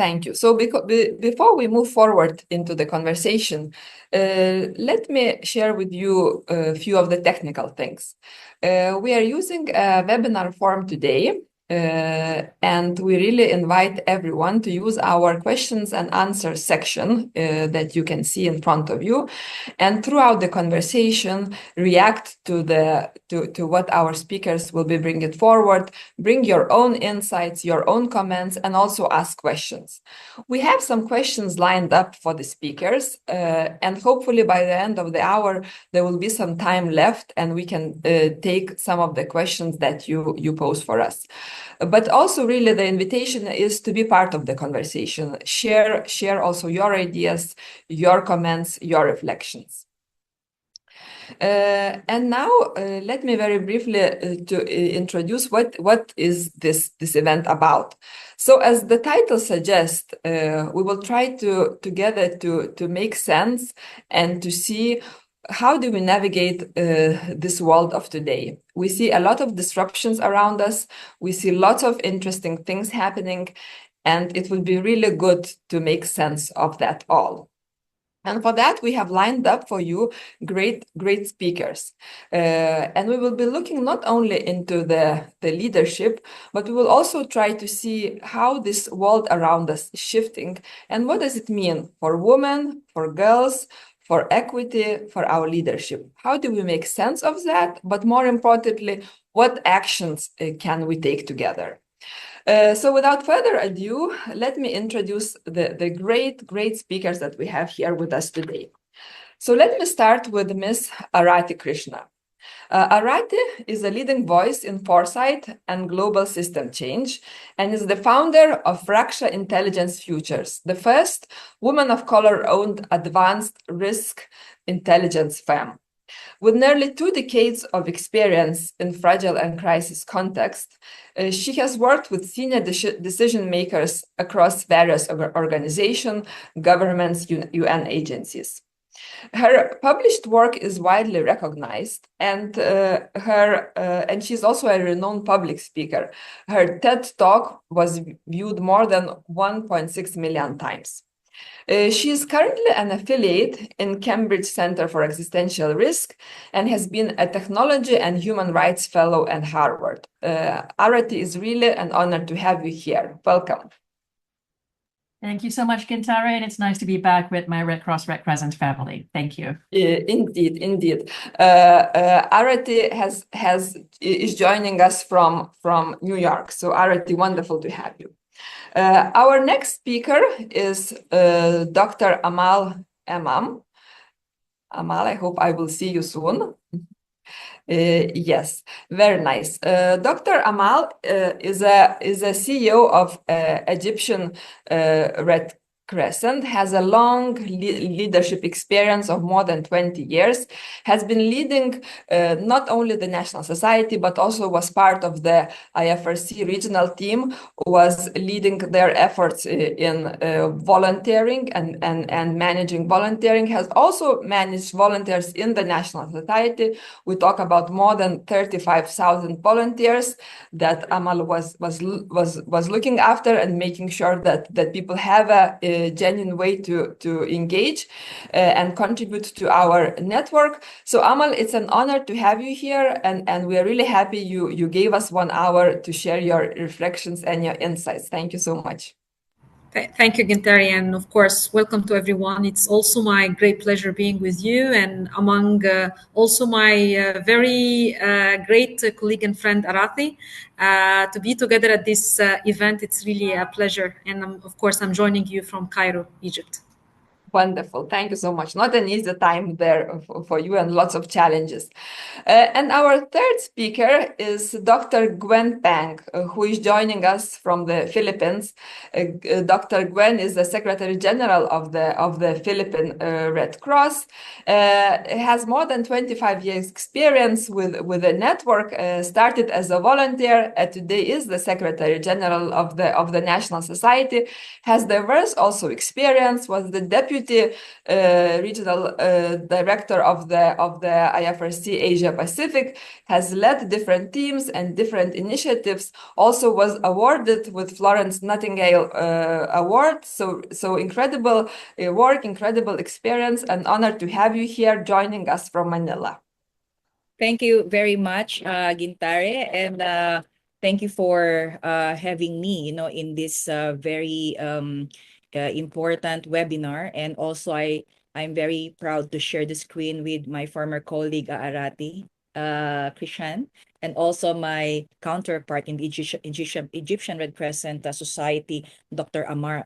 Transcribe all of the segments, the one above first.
Thank you. So before we move forward into the conversation, let me share with you a few of the technical things. We are using a webinar form today, and we really invite everyone to use our questions and answers section that you can see in front of you, and throughout the conversation, react to what our speakers will be bringing forward, bring your own insights, your own comments, and also ask questions. We have some questions lined up for the speakers, and hopefully by the end of the hour, there will be some time left and we can take some of the questions that you pose for us. But also really the invitation is to be part of the conversation. Share also your ideas, your comments, your reflections. And now let me very briefly introduce what is this event about. So as the title suggests, we will try together to make sense and to see how do we navigate this world of today. We see a lot of disruptions around us. We see lots of interesting things happening, and it would be really good to make sense of that all. And for that, we have lined up for you great speakers. And we will be looking not only into the leadership, but we will also try to see how this world around us is shifting and what does it mean for women, for girls, for equity, for our leadership. How do we make sense of that? But more importantly, what actions can we take together? So without further ado, let me introduce the great speakers that we have here with us today. So let me start with Ms. Aarathi Krishnan. Aarathi is a leading voice in foresight and global system change, and is the founder of Raksha Intelligence Futures, the first woman of color-owned advanced risk intelligence firm. With nearly 2 decades of experience in fragile and crisis context, she has worked with senior decision makers across various organizations, governments, UN agencies. Her published work is widely recognized, and she's also a renowned public speaker. Her TED Talk was viewed more than 1.6 million times. She is currently an affiliate in Cambridge Center for Existential Risk and has been a Technology and Human Rights Fellow at Harvard. Aarathi, is really an honor to have you here. Welcome. Thank you so much, Gintare, and it's nice to be back with my Red Cross Red Crescent family. Thank you. Indeed. Aarathi is joining us from New York. So Aarathi, wonderful to have you. Our next speaker is Dr. Amal Eman. Amal, I hope I will see you soon. Yes, very nice. Dr. Amal is a CEO of Egyptian Red Crescent, has a long leadership experience of more than 20 years, has been leading not only the National Society, but also was part of the IFRC regional team, was leading their efforts in volunteering and managing volunteering, has also managed volunteers in the National Society. We talk about more than 35,000 volunteers that Amal was looking after and making sure that people have a genuine way to engage and contribute to our network. So Amal, it's an honor to have you here, and we are really happy you gave us 1 hour to share your reflections and your insights. Thank you so much. Thank you, Gintare, and of course, welcome to everyone. It's also my great pleasure being with you, and among also my very great colleague and friend Aarathi. To be together at this event, it's really a pleasure. And of course, I'm joining you from Cairo, Egypt. Wonderful. Thank you so much. Not an easy time there for you, and lots of challenges. And our third speaker is Dr. Gwen Pang, who is joining us from the Philippines. Dr. Gwen is the Secretary General of the Philippine Red Cross. Has more than 25 years experience with the network. Started as a volunteer. Today is the Secretary General of the National Society. Has diverse also experience. Was the Deputy Deputy Regional Director of the IFRC Asia Pacific, has led different teams and different initiatives, also was awarded with Florence Nightingale Award. So incredible work, incredible experience, and honor to have you here joining us from Manila. Thank you very much, Gintare, and thank you for having me, in this very important webinar. And also, I'm very proud to share the screen with my former colleague, Aarathi, Krishnan, and also my counterpart in the Egyptian Red Crescent Society, Dr. Amal,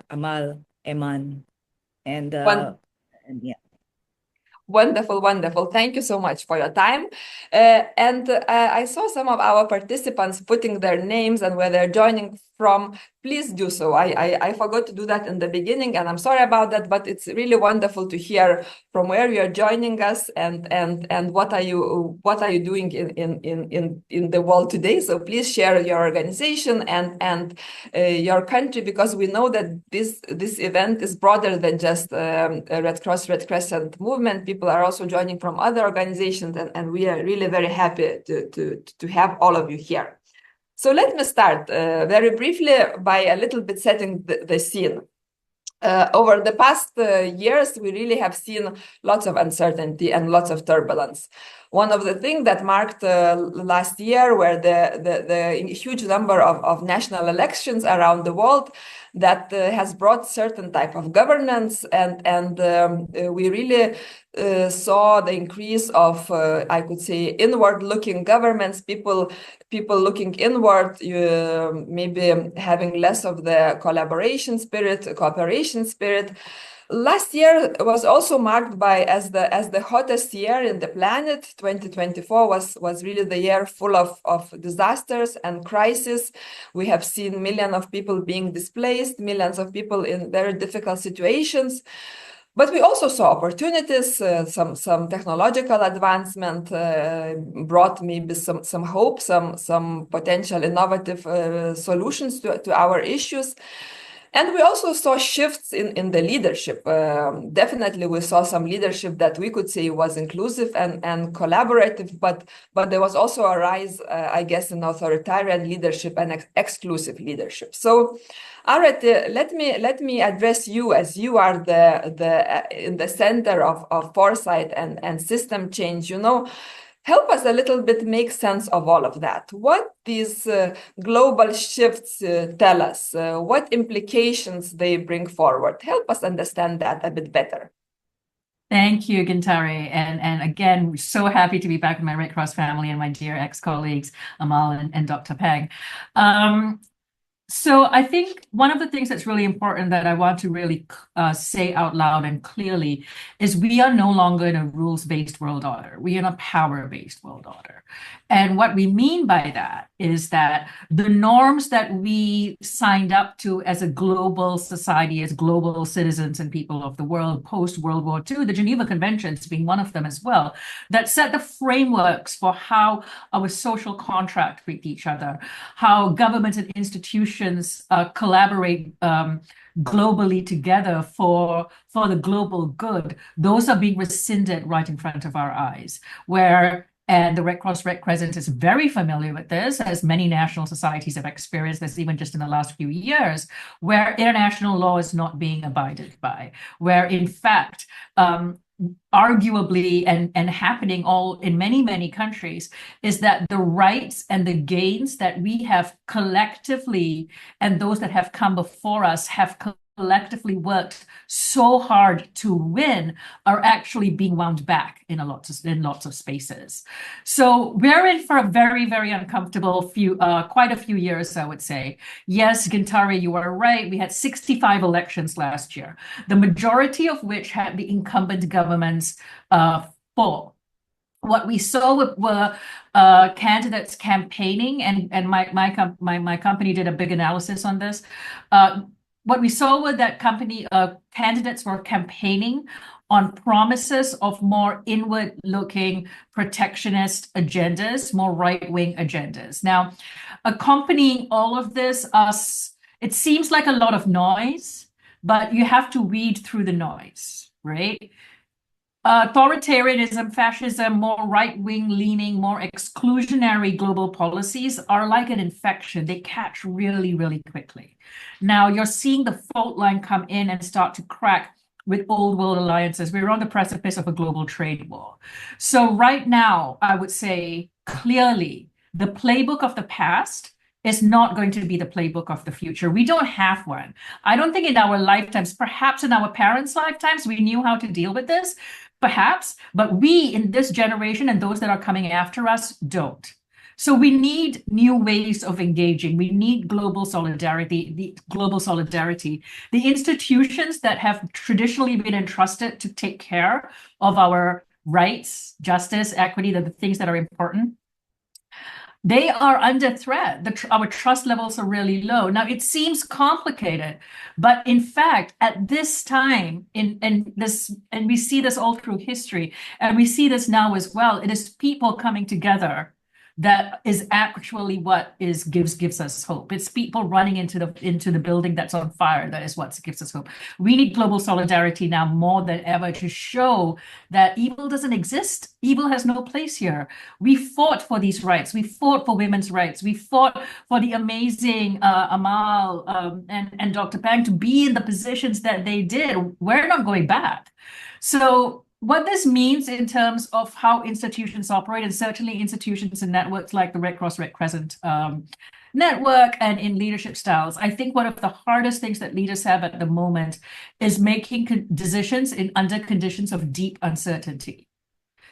Eman, and yeah. Wonderful, wonderful. Thank you so much for your time. I saw some of our participants putting their names and where they're joining from. Please do so. I forgot to do that in the beginning, and I'm sorry about that, but it's really wonderful to hear from where you are joining us and what are you doing in the world today. So please share your organization and your country, because we know that this event is broader than just a Red Cross, Red Crescent movement. People are also joining from other organizations, and we are really very happy to have all of you here. So let me start very briefly by a little bit setting the scene. Over the past years, we really have seen lots of uncertainty and lots of turbulence. One of the things that marked last year were the huge number of national elections around the world that has brought certain type of governance, and we really saw the increase of, I could say, inward-looking governments, people looking inward, maybe having less of the collaboration spirit, cooperation spirit. Last year was also marked by, as the hottest year in the planet. 2024 was really the year full of disasters and crisis. We have seen millions of people being displaced, millions of people in very difficult situations. But we also saw opportunities. Some technological advancement brought maybe some hope, some potential innovative solutions to our issues. And we also saw shifts in the leadership. Definitely, we saw some leadership that we could say was inclusive and collaborative, but there was also a rise, I guess, in authoritarian leadership and exclusive leadership. So, Aarathi, let me address you, as you are in the center of foresight and system change. Help us a little bit make sense of all of that. What these global shifts tell us, what implications they bring forward. Help us understand that a bit better. Thank you, Gintare. And again, we're so happy to be back with my Red Cross family and my dear ex-colleagues, Amal and Dr. Peng. So I think one of the things that's really important that I want to really say out loud and clearly is we are no longer in a rules-based world order. We are in a power-based world order. And what we mean by that is that the norms that we signed up to as a global society, as global citizens and people of the world post-World War II, the Geneva Conventions being one of them as well, that set the frameworks for how our social contract with each other, how governments and institutions collaborate globally together for the global good. Those are being rescinded right in front of our eyes, and the Red Cross, Red Crescent is very familiar with this, as many national societies have experienced this even just in the last few years, where international law is not being abided by, where in fact, arguably and happening all in many countries, is that the rights and the gains that we have collectively and those that have come before us have collectively worked so hard to win are actually being wound back in lots of spaces. So we're in for a very uncomfortable quite a few years, I would say. Yes, Gintare, you are right. We had 65 elections last year, the majority of which had the incumbent governments fall. What we saw were candidates campaigning, and my company did a big analysis on this. What we saw was that candidates were campaigning on promises of more inward-looking protectionist agendas, more right-wing agendas. Now, accompanying all of this, it seems like a lot of noise, but you have to weed through the noise. right? Authoritarianism, fascism, more right-wing leaning, more exclusionary global policies are like an infection. They catch really, really quickly. Now you're seeing the fault line come in and start to crack with old world alliances. We're on the precipice of a global trade war. So right now, I would say clearly the playbook of the past is not going to be the playbook of the future. We don't have one. I don't think in our lifetimes, perhaps in our parents' lifetimes, we knew how to deal with this, perhaps, but we in this generation and those that are coming after us don't. So we need new ways of engaging. We need global solidarity, The institutions that have traditionally been entrusted to take care of our rights, justice, equity, the things that are important, they are under threat. Our trust levels are really low. Now, it seems complicated, but in fact, at this time, and we see this all through history, and we see this now as well, it is people coming together that is actually what gives us hope. It's people running into the building that's on fire that is what gives us hope. We need global solidarity now more than ever to show that evil doesn't exist. Evil has no place here. We fought for these rights. We fought for women's rights. We fought for the amazing Amal and Dr. Pang to be in the positions that they did. We're not going back. So what this means in terms of how institutions operate, and certainly institutions and networks like the Red Cross, Red Crescent network, and in leadership styles, I think one of the hardest things that leaders have at the moment is making decisions under conditions of deep uncertainty.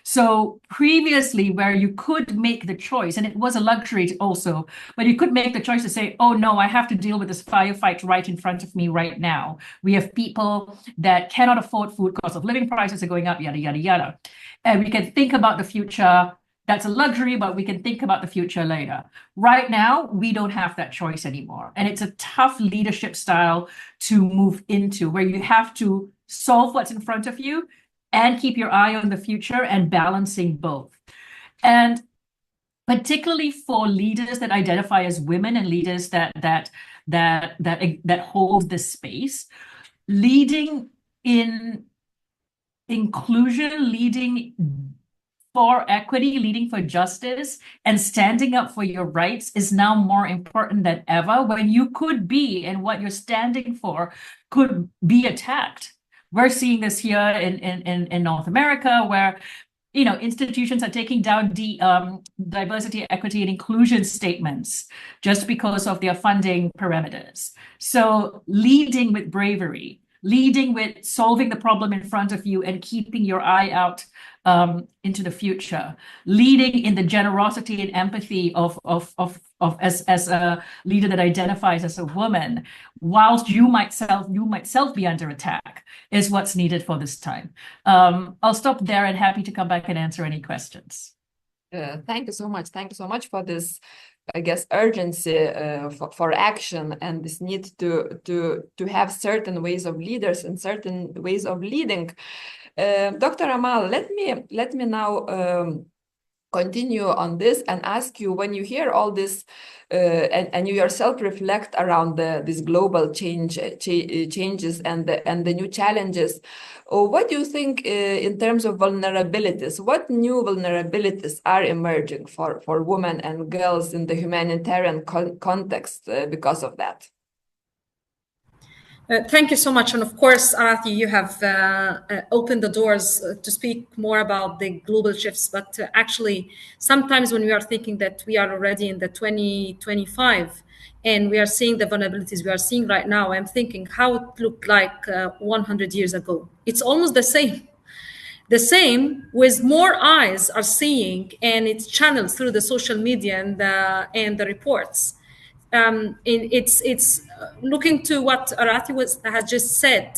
So previously, where you could make the choice, and it was a luxury also, but you could make the choice to say, oh no, I have to deal with this firefight right in front of me right now. We have people that cannot afford food, cost of living prices are going up, yada, yada, yada. And we can think about the future. That's a luxury, but we can think about the future later. Right now, we don't have that choice anymore. And it's a tough leadership style to move into, where you have to solve what's in front of you and keep your eye on the future and balancing both. And particularly for leaders that identify as women and leaders that hold this space, leading in inclusion, leading for equity, leading for justice, and standing up for your rights is now more important than ever, when you could be, and what you're standing for could be attacked. We're seeing this here in North America, where institutions are taking down diversity, equity, and inclusion statements just because of their funding parameters. So leading with bravery, leading with solving the problem in front of you and keeping your eye out into the future, leading in the generosity and empathy of as a leader that identifies as a woman, whilst you might self be under attack, is what's needed for this time. I'll stop there and happy to come back and answer any questions. Thank you so much. Thank you so much for this, I guess, urgency for action, and this need to have certain ways of leaders and certain ways of leading. Dr. Amal, let me now continue on this and ask you, when you hear all this and you yourself reflect around these global changes and the new challenges, what do you think in terms of vulnerabilities? What new vulnerabilities are emerging for women and girls in the humanitarian context because of that? Thank you so much. And of course, Aarathi, you have opened the doors to speak more about the global shifts. But actually, sometimes when we are thinking that we are already in the 2025 and we are seeing the vulnerabilities we are seeing right now, I'm thinking how it looked like 100 years ago. It's almost the same. The same, with more eyes are seeing, and it's channeled through the social media and the reports. It's looking to what Aarathi has just said.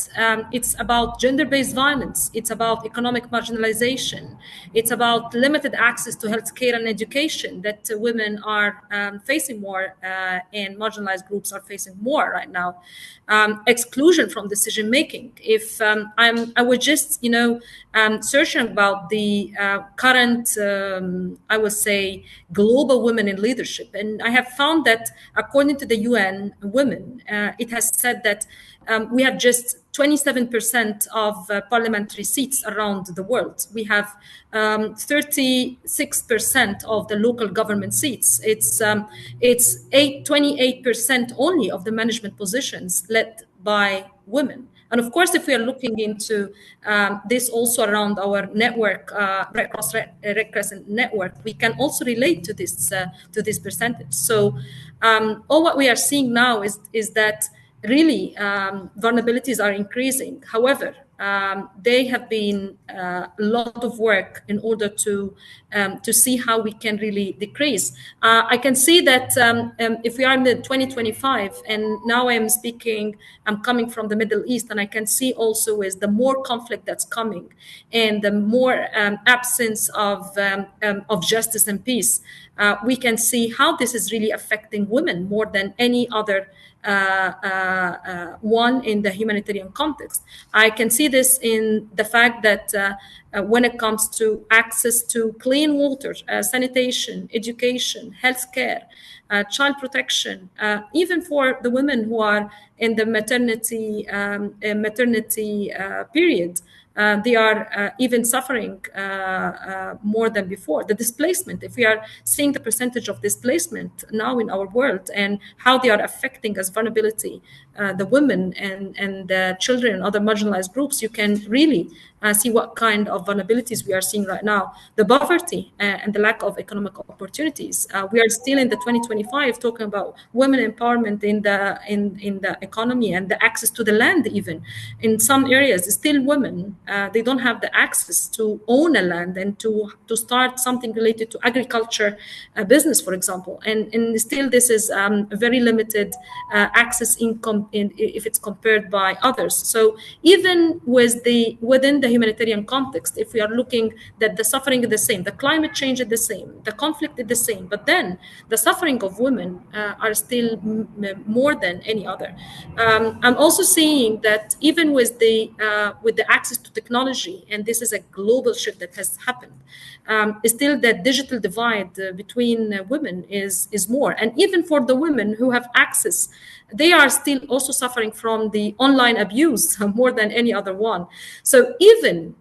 It's about gender-based violence. It's about economic marginalization. It's about limited access to healthcare and education that women are facing more, and marginalized groups are facing more right now. Exclusion from decision making. If I was just searching about the current, I would say, global women in leadership, and I have found that according to the UN Women, it has said that we have just 27% of parliamentary seats around the world. We have 36% of the local government seats. It's 28% only of the management positions led by women. And of course, if we are looking into this also around our network, Red Cross Red Crescent network, we can also relate to this percentage. So all what we are seeing now is that really vulnerabilities are increasing. However, they have been a lot of work in order to see how we can really decrease. I can see that if we are in the 2025, and now I'm coming from the Middle East, and I can see also is the more conflict that's coming, and the more absence of justice and peace, we can see how this is really affecting women more than any other one in the humanitarian context. I can see this in the fact that when it comes to access to clean water, sanitation, education, healthcare, child protection, even for the women who are in the maternity period, they are even suffering more than before. The displacement, if we are seeing the percentage of displacement now in our world and how they are affecting as vulnerability, the women and the children and other marginalized groups, you can really see what kind of vulnerabilities we are seeing right now. The poverty and the lack of economic opportunities. We are still in the 2025 talking about women empowerment in the economy and the access to the land. Even in some areas, still women they don't have the access to own a land and to start something related to agriculture business, for example. And still this is a very limited access income if it's compared by others. So even within the humanitarian context, if we are looking that the suffering is the same, the climate change is the same, the conflict is the same, but then the suffering of women are still more than any other. I'm also seeing that even with the access to technology, and this is a global shift that has happened, still that digital divide between women is more. And even for the women who have access, they are still also suffering from the online abuse more than any other one. So even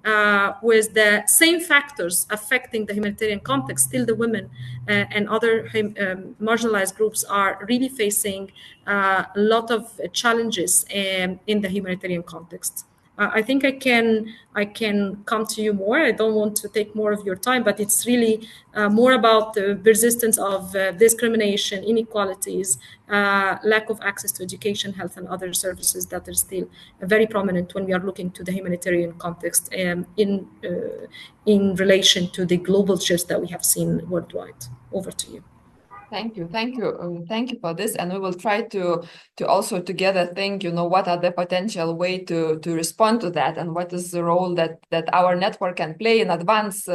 with the same factors affecting the humanitarian context, still the women and other marginalized groups are really facing a lot of challenges in the humanitarian context. I think I can come to you more. I don't want to take more of your time, but it's really more about the persistence of discrimination, inequalities, lack of access to education, health, and other services that are still very prominent when we are looking to the humanitarian context in relation to the global shifts that we have seen worldwide. Over to you. Thank you, thank you for this, and we will try to also together think, what are the potential way to respond to that, and what is the role that our network can play in advance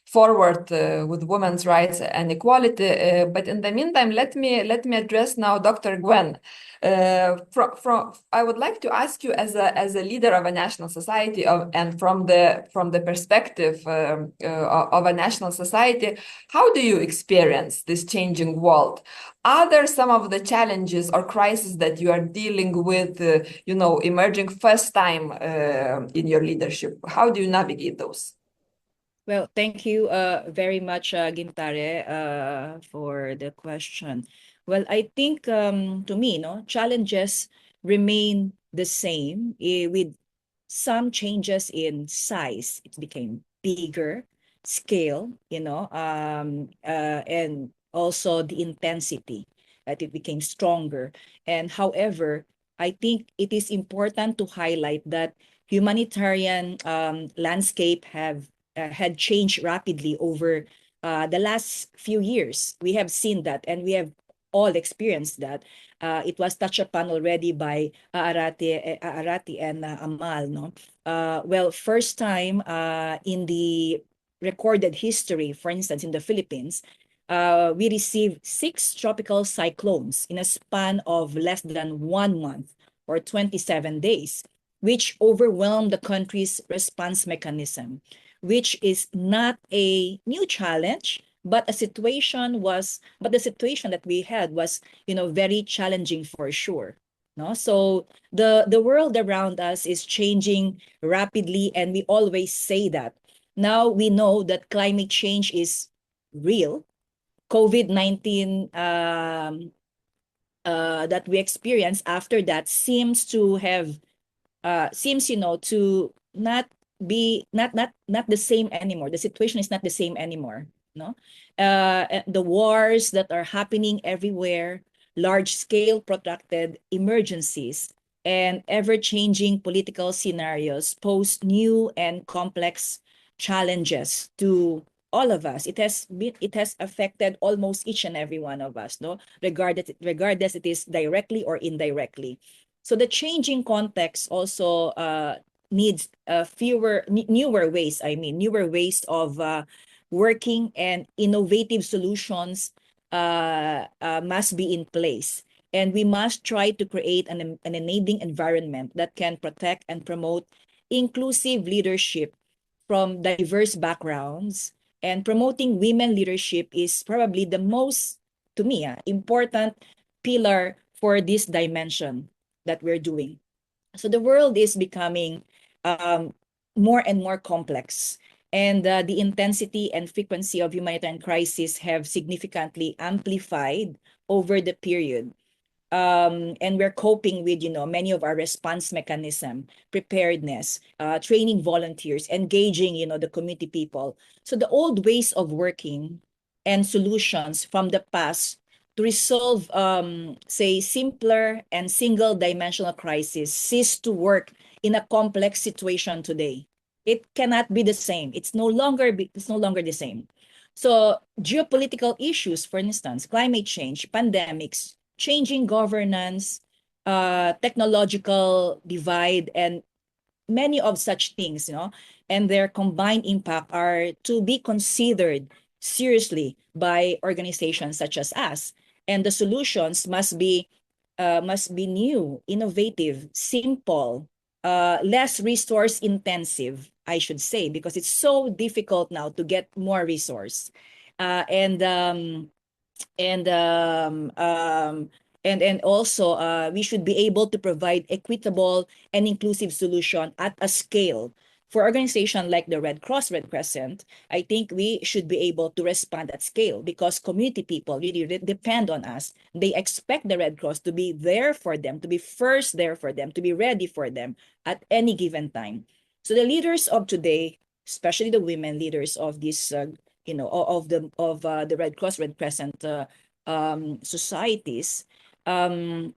forward with women's rights and equality. But in the meantime, let me address now Dr. Gwen. I would like to ask you as a leader of a national society and from the perspective of a national society, how do you experience this changing world? Are there some of the challenges or crises that you are dealing with, emerging first time in your leadership? How do you navigate those? Well, thank you very much, Gintare, for the question. Well, I think to me, challenges remain the same with some changes in size. It became bigger, scale, and also the intensity, that it became stronger. And however, I think it is important to highlight that humanitarian landscape had changed rapidly over the last few years. We have seen that, and we have all experienced that. It was touched upon already by Aarathi and Amal. No, well, first time in the recorded history, for instance, in the Philippines, we received 6 tropical cyclones in a span of less than 1 month or 27 days, which overwhelmed the country's response mechanism, which is not a new challenge, but the situation that we had was, very challenging for sure. No? So the world around us is changing rapidly, and we always say that. Now we know that climate change is real. COVID-19 that we experience after that seems to have seems to not the same anymore. The situation is not the same anymore. No, the wars that are happening everywhere, large scale protracted emergencies, and ever changing political scenarios pose new and complex challenges to all of us. It has affected almost each and every one of us, no, regardless it is directly or indirectly. So the changing context also needs newer ways. I mean, newer ways of working, and innovative solutions must be in place. And we must try to create an enabling environment that can protect and promote inclusive leadership from diverse backgrounds. And promoting women leadership is probably the most, to me, important pillar for this dimension that we're doing. So the world is becoming more and more complex, and the intensity and frequency of humanitarian crises have significantly amplified over the period. And we're coping with, many of our response mechanism, preparedness, training volunteers, engaging, the community people. So the old ways of working and solutions from the past to resolve, say, simpler and single-dimensional crises cease to work in a complex situation today. It cannot be the same. It's no longer the same. So geopolitical issues, for instance, climate change, pandemics, changing governance, technological divide, and many of such things, and their combined impact are to be considered seriously by organizations such as us. And the solutions must be new, innovative, simple, less resource intensive, I should say, because it's so difficult now to get more resource. And and um, um, and also we should be able to provide equitable and inclusive solution at a scale. For organizations like the Red Cross, Red Crescent, I think we should be able to respond at scale, because community people really depend on us. They expect the Red Cross to be there for them, to be first there for them, to be ready for them at any given time. So the leaders of today, especially the women leaders of this, of the Red Cross, Red Crescent societies, um,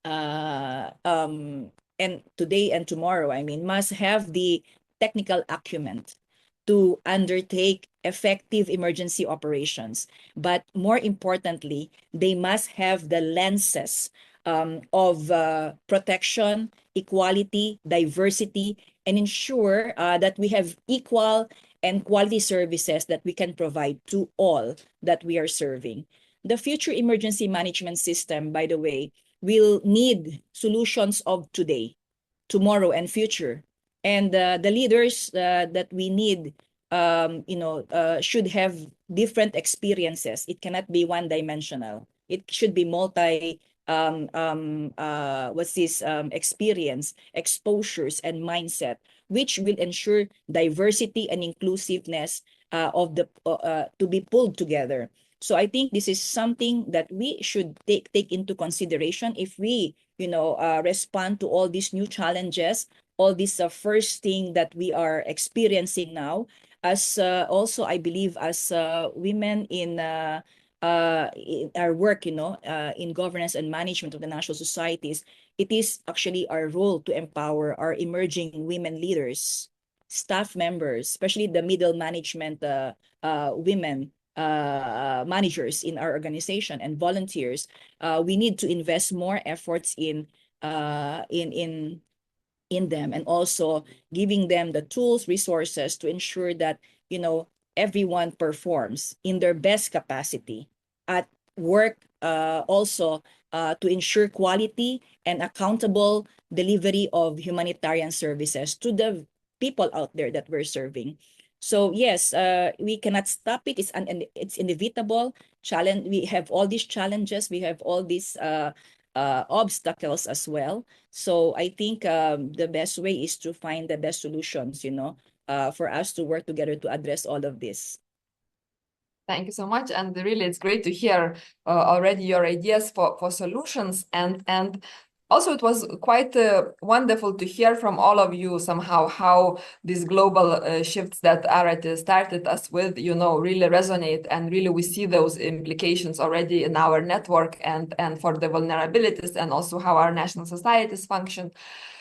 uh, um, and today and tomorrow, I mean, must have the technical acumen to undertake effective emergency operations. But more importantly, they must have the lenses of protection, equality, diversity, and ensure that we have equal and quality services that we can provide to all that we are serving. The future emergency management system, by the way, will need solutions of today, tomorrow, and future. And the leaders that we need, should have different experiences. It cannot be one-dimensional. It should be multi, experience, exposures, and mindset, which will ensure diversity and inclusiveness to be pulled together. So I think this is something that we should take into consideration if we, respond to all these new challenges, all this first thing that we are experiencing now. As also, I believe, as women in our work, in governance and management of the national societies, it is actually our role to empower our emerging women leaders, staff members, especially the middle management women managers in our organization, and volunteers. We need to invest more efforts in them, and also giving them the tools, resources to ensure that everyone performs in their best capacity at work, also to ensure quality and accountable delivery of humanitarian services to the people out there that we're serving. So yes, we cannot stop it. It's inevitable. We have all these challenges. We have all these obstacles as well. So I think the best way is to find the best solutions, for us to work together to address all of this. Thank you so much. And really, it's great to hear already your ideas for solutions. And also, it was quite wonderful to hear from all of you somehow how these global shifts that Aarathi started us with, really resonate. And really, we see those implications already in our network and for the vulnerabilities and also how our national societies function.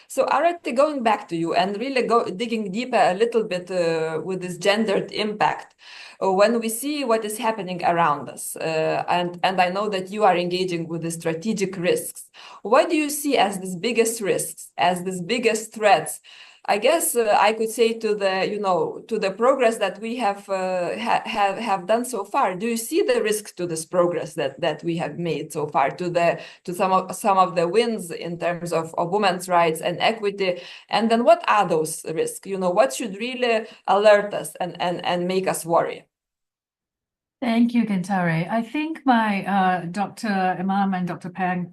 So Aarathi, going back to you and really digging deeper a little bit with this gendered impact, when we see what is happening around us, and I know that you are engaging with the strategic risks, what do you see as these biggest risks, as these biggest threats? I guess I could say to the progress that we have done so far. Do you see the risk to this progress that we have made so far, to some of the wins in terms of women's rights and equity? And then what are those risks? What should really alert us and make us worry? Thank you, Gintare. I think my Dr. Imam and Dr. Pang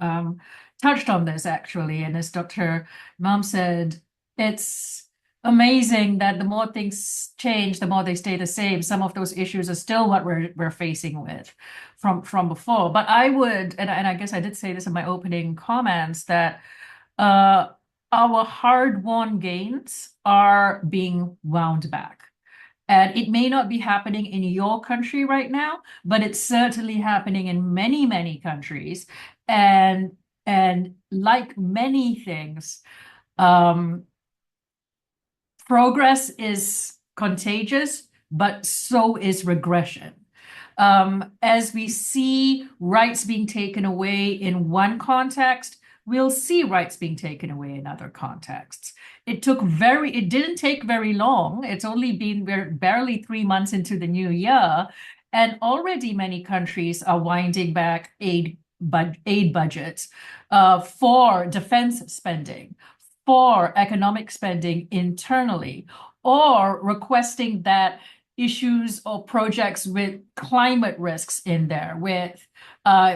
touched on this actually, and as Dr. Imam said, it's amazing that the more things change, the more they stay the same. Some of those issues are still what we're facing with from before. But I would, and I guess I did say this in my opening comments, that our hard-won gains are being wound back. And it may not be happening in your country right now, but it's certainly happening in many, many countries. And like many things, progress is contagious, but so is regression. As we see rights being taken away in one context, we'll see rights being taken away in other contexts. It didn't take very long. It's only been barely 3 months into the new year, and already many countries are winding back aid budgets for defense spending, for economic spending internally, or requesting that issues or projects with climate risks in there, with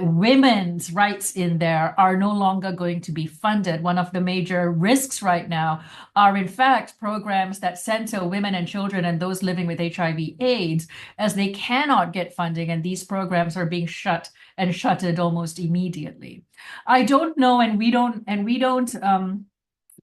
women's rights in there, are no longer going to be funded. One of the major risks right now are, in fact, programs that center women and children and those living with HIV/AIDS, as they cannot get funding, and these programs are being shuttered almost immediately. I don't know, and we don't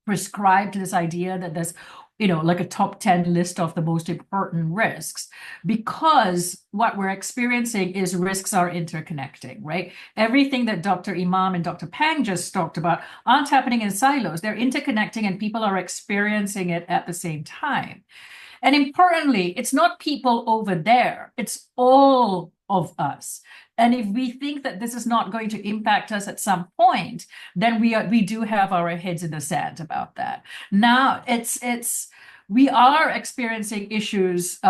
prescribe to this idea that there's like a top 10 list of the most important risks, because what we're experiencing is risks are interconnecting, right? Everything that Dr. Imam and Dr. Pang just talked about aren't happening in silos. They're interconnecting and people are experiencing it at the same time. And importantly, it's not people over there, it's all of us. And if we think that this is not going to impact us at some point, then we do have our heads in the sand about that. Now we are experiencing issues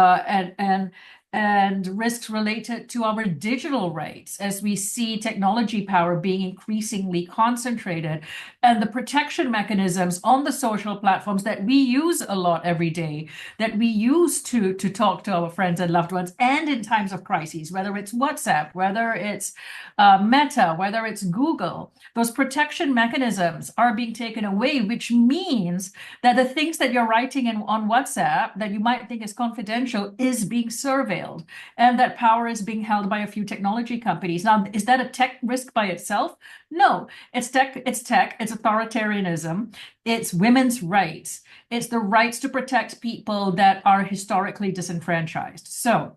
and risks related to our digital rights, as we see technology power being increasingly concentrated, and the protection mechanisms on the social platforms that we use a lot every day, that we use to talk to our friends and loved ones, and in times of crises, whether it's WhatsApp, whether it's Meta, whether it's Google, those protection mechanisms are being taken away, which means that the things that you're writing on WhatsApp that you might think is confidential is being surveilled. And that power is being held by a few technology companies. Now, is that a tech risk by itself? No, it's tech, it's authoritarianism, it's women's rights, it's the rights to protect people that are historically disenfranchised. So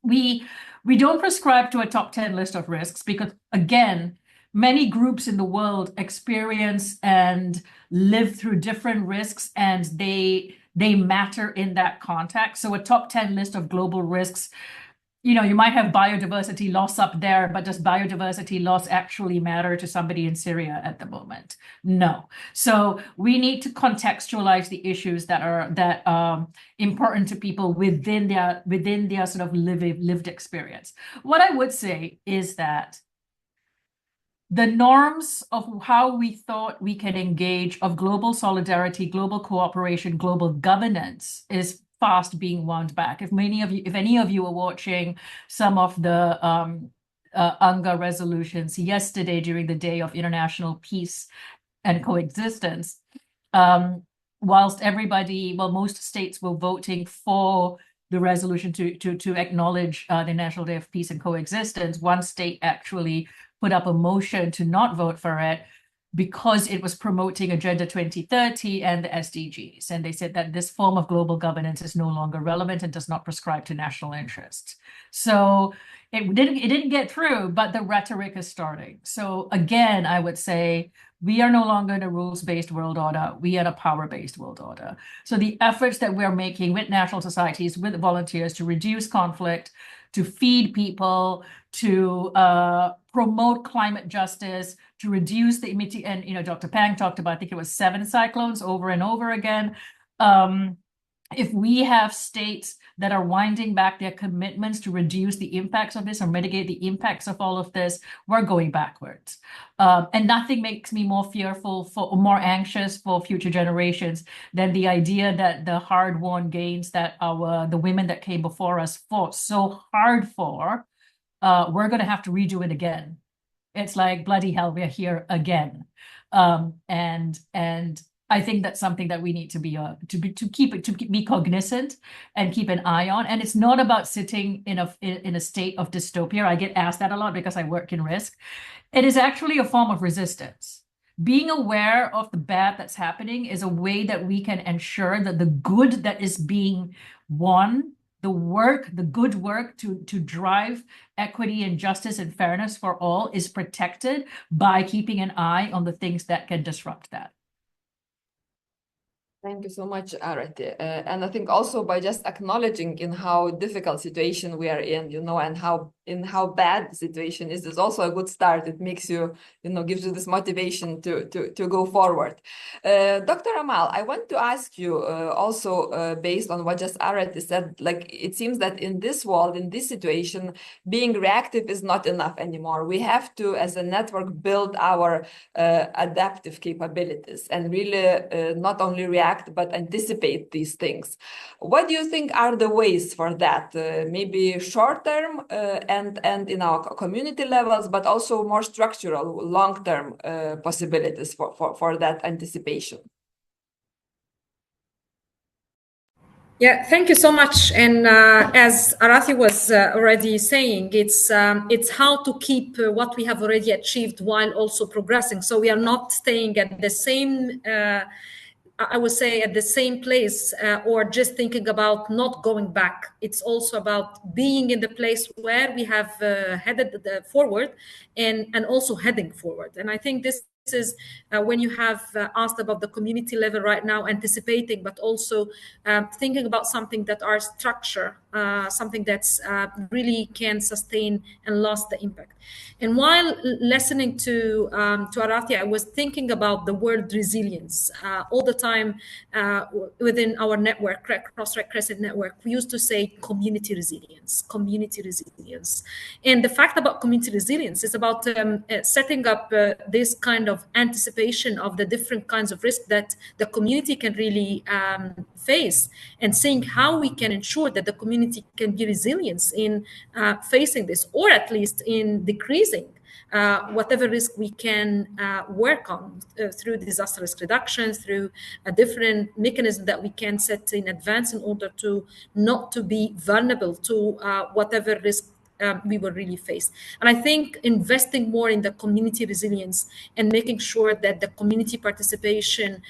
we don't prescribe to a top 10 list of risks because, again, many groups in the world experience and live through different risks, and they matter in that context. So a top 10 list of global risks, you might have biodiversity loss up there, but does biodiversity loss actually matter to somebody in Syria at the moment? No. So we need to contextualize the issues that are important to people within their sort of lived experience. What I would say is that the norms of how we thought we can engage, of global solidarity, global cooperation, global governance, is fast being wound back. If any of you are watching some of the UNGA resolutions yesterday during the Day of International Peace and Coexistence. Whilst everybody, well, most states were voting for the resolution to acknowledge the National Day of Peace and Coexistence, one state actually put up a motion to not vote for it because it was promoting Agenda 2030 and the SDGs. And they said that this form of global governance is no longer relevant and does not prescribe to national interests. So it didn't get through, but the rhetoric is starting. So again, I would say we are no longer in a rules-based world order. We are a power-based world order. So the efforts that we're making with national societies, with volunteers to reduce conflict, to feed people, to promote climate justice, to reduce the emitting, and Dr. Pang talked about, I think it was 7 cyclones over and over again. If we have states that are winding back their commitments to reduce the impacts of this or mitigate the impacts of all of this, we're going backwards. And nothing makes me more fearful or more anxious for future generations than the idea that the hard-won gains that the women that came before us fought so hard for, we're going to have to redo it again. It's like, bloody hell, we're here again. And I think that's something that we need to be cognizant and keep an eye on. And it's not about sitting in a state of dystopia. I get asked that a lot because I work in risk. It is actually a form of resistance. Being aware of the bad that's happening is a way that we can ensure that the good that is being won, the good work to drive equity and justice and fairness for all is protected by keeping an eye on the things that can disrupt that. Thank you so much, Aarathi. And I think also by just acknowledging in how difficult situation we are in, and how bad the situation is also a good start. It makes you, gives you this motivation to go forward. Dr. Amal, I want to ask you also based on what just Aarathi said, like it seems that in this world, in this situation, being reactive is not enough anymore. We have to, as a network, build our adaptive capabilities and really not only react but anticipate these things. What do you think are the ways for that? Maybe short term and in our community levels, but also more structural, long term possibilities for that anticipation. Yeah, thank you so much. And as Aarathi was already saying, it's how to keep what we have already achieved while also progressing. So we are not staying at the same I would say at the same place or just thinking about not going back. It's also about being in the place where we have headed forward and also heading forward. And I think this is when you have asked about the community level right now, anticipating, but also thinking about something that are structure, something that's really can sustain and last the impact. And while listening to Aarathi, I was thinking about the word resilience all the time within our network, Crescent network. We used to say community resilience. And the fact about community resilience is about setting up this kind of anticipation of the different kinds of risk that the community can really face, and seeing how we can ensure that the community can be resilient in facing this, or at least in decreasing whatever risk we can work on through disaster risk reduction, through a different mechanism that we can set in advance in order to not to be vulnerable to whatever risk we will really face. And I think investing more in the community resilience and making sure that the community participation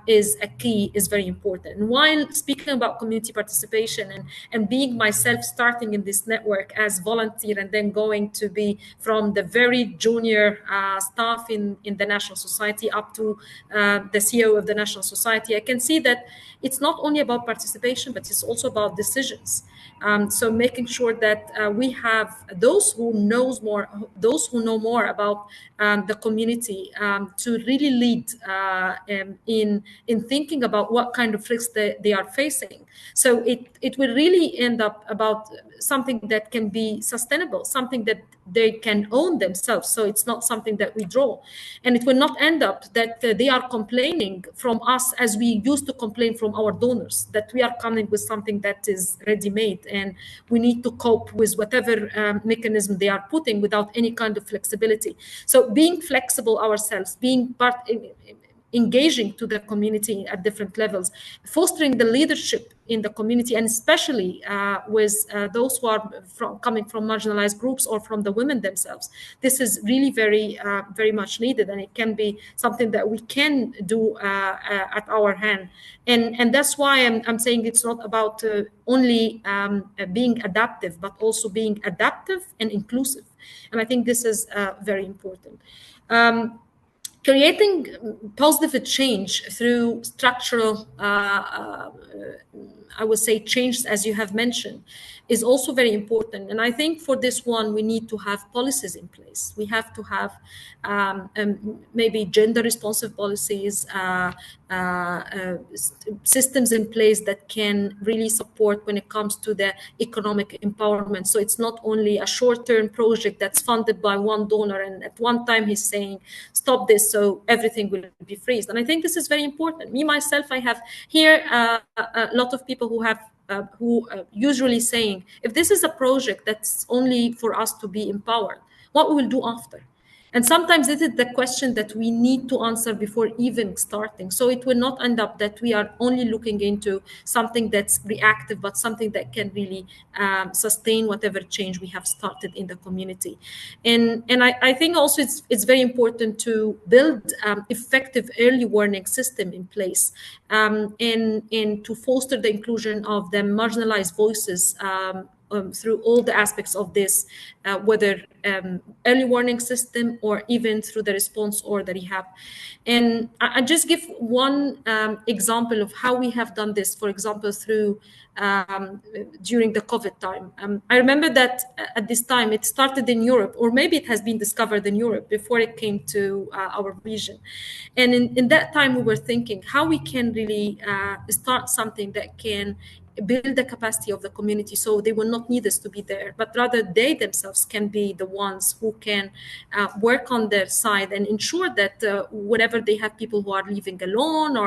is a key is very important. And while speaking about community participation and being myself starting in this network as volunteer and then going to be from the very junior staff in the National Society up to the CEO of the National Society, I can see that it's not only about participation, but it's also about decisions. So making sure that we have those who know more about the community to really lead in thinking about what kind of risks they are facing, So it will really end up about something that can be sustainable, something that they can own themselves. So it's not something that we draw, and it will not end up that they are complaining from us as we used to complain from our donors, that we are coming with something that is ready-made and we need to cope with whatever mechanism they are putting without any kind of flexibility. So being flexible ourselves, being part, engaging to the community at different levels, fostering the leadership in the community, and especially with those who are coming from marginalized groups or from the women themselves. This is really very much needed, and it can be something that we can do at our hand. And that's why I'm saying it's not about only being adaptive, but also being adaptive and inclusive. And I think this is very important. Creating positive change through structural, I would say, changes, as you have mentioned, is also very important. And I think for this one, we need to have policies in place. We have to have maybe gender responsive policies, systems in place that can really support when it comes to the economic empowerment. So it's not only a short-term project that's funded by one donor, and at one time he's saying, stop this, so everything will be freezed. And I think this is very important. Me, myself, I have here a lot of people who have usually saying, if this is a project that's only for us to be empowered, what we will do after? And sometimes this is the question that we need to answer before even starting. So it will not end up that we are only looking into something that's reactive, but something that can really sustain whatever change we have started in the community. And I think also it's very important to build effective early warning system in place, and to foster the inclusion of the marginalized voices through all the aspects of this, whether early warning system or even through the response or the rehab. And I just give one example of how we have done this, for example, through during the COVID time. I remember that at this time it started in Europe, or maybe it has been discovered in Europe before it came to our region. And in that time we were thinking how we can really start something that can build the capacity of the community, so they will not need us to be there, but rather they themselves can be the ones who can work on their side and ensure that whenever they have people who are living alone,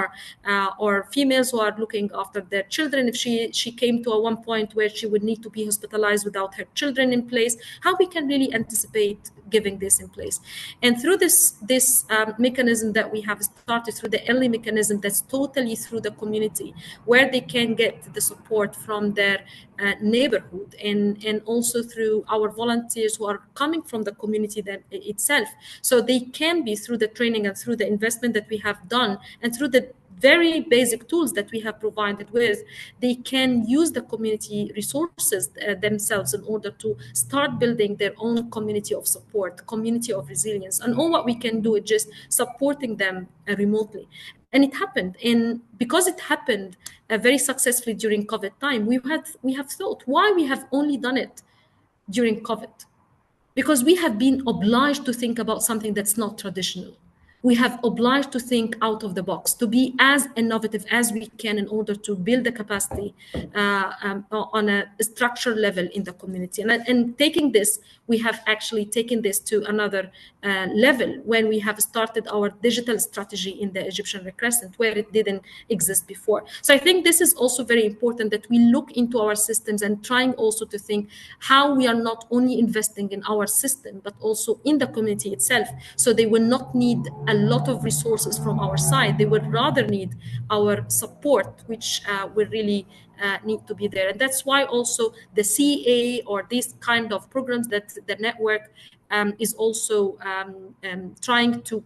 or females who are looking after their children, if she came to a one point where she would need to be hospitalized without her children in place, how we can really anticipate giving this in place. And through this mechanism that we have started, through the early mechanism that's totally through the community, where they can get the support from their neighborhood, and also through our volunteers who are coming from the community itself. So they can be, through the training and through the investment that we have done, and through the very basic tools that we have provided with, they can use the community resources themselves in order to start building their own community of support, community of resilience. And all what we can do is just supporting them remotely. And it happened. And because it happened very successfully during COVID time, we have thought, why we have only done it during COVID? Because we have been obliged to think about something that's not traditional. We have obliged to think out of the box, to be as innovative as we can in order to build the capacity on a structural level in the community. And taking this, we have actually taken this to another level when we have started our digital strategy in the Egyptian Crescent, where it didn't exist before. So I think this is also very important, that we look into our systems and trying also to think how we are not only investing in our system, but also in the community itself. So they will not need a lot of resources from our side. They would rather need our support, which will really need to be there. And that's why also the CA, or these kind of programs that the network is also trying to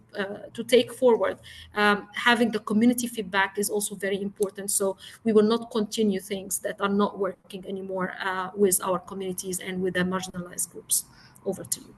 take forward. Having the community feedback is also very important. So we will not continue things that are not working anymore with our communities and with the marginalized groups. Over to you.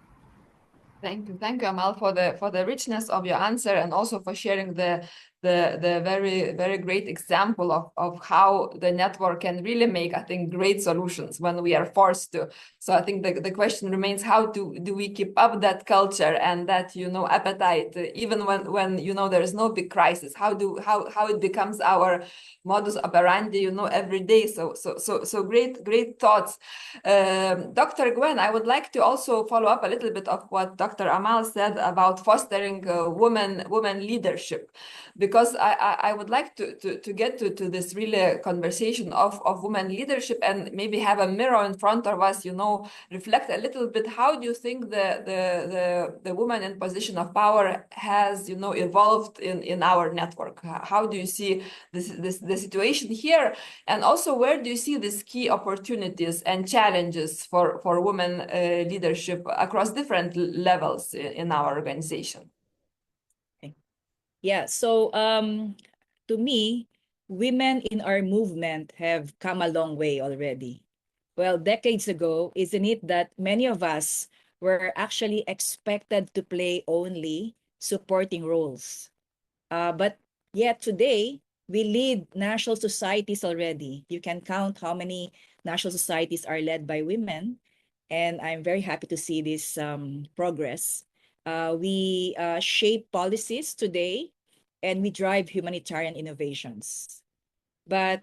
Thank you, Amal, for the richness of your answer, and also for sharing the the very great example of how the network can really make, I think, great solutions when we are forced to. So I think the question remains, how do we keep up that culture and that, you know, appetite, even when you know there is no big crisis? How it becomes our modus operandi, you know, every day. So great thoughts. Dr. Gwen, I would like to also follow up a little bit of what Dr. Amal said about fostering women leadership, because I would like to get to this really conversation of women leadership, and maybe have a mirror in front of us, you know, reflect a little bit. How do you think the woman in position of power has, you know, evolved in our network? How do you see the situation here, and also where do you see these key opportunities and challenges for women leadership across different levels in our organization? Yeah, so to me, women in our movement have come a long way already. Well, decades ago, isn't it that many of us were actually expected to play only supporting roles? But yet today, we lead national societies already. You can count how many national societies are led by women, and I'm very happy to see this progress. We shape policies today, and we drive humanitarian innovations. But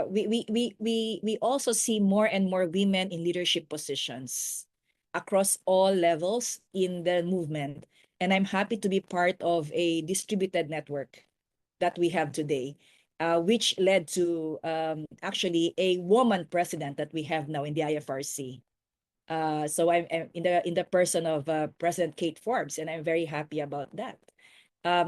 we also see more and more women in leadership positions across all levels in the movement. And I'm happy to be part of a distributed network that we have today, which led to actually a woman president that we have now in the IFRC. So I'm in the person of President Kate Forbes, and I'm very happy about that.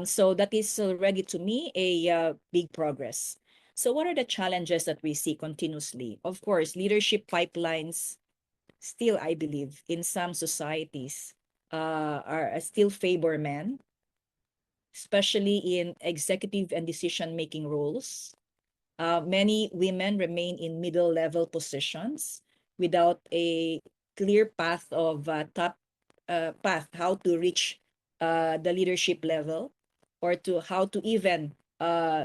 So that is already to me a big progress. So what are the challenges that we see continuously? Of course, leadership pipelines still, I believe, in some societies are still favor men, especially in executive and decision-making roles. Many women remain in middle-level positions without a clear path of top path how to reach the leadership level, or to how to even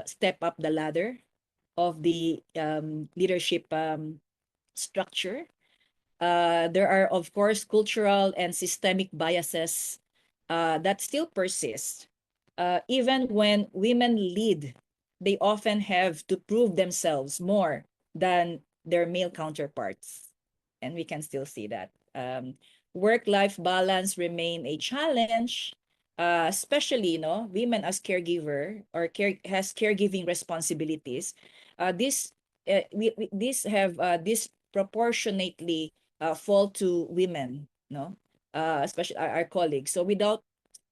step up the ladder of the leadership structure. There are, of course, cultural and systemic biases that still persist. Even when women lead, they often have to prove themselves more than their male counterparts. And we can still see that. Work-life balance remain a challenge, especially, you know, women as caregiver or has caregiving responsibilities. This have disproportionately fall to women, no, especially our colleagues. So without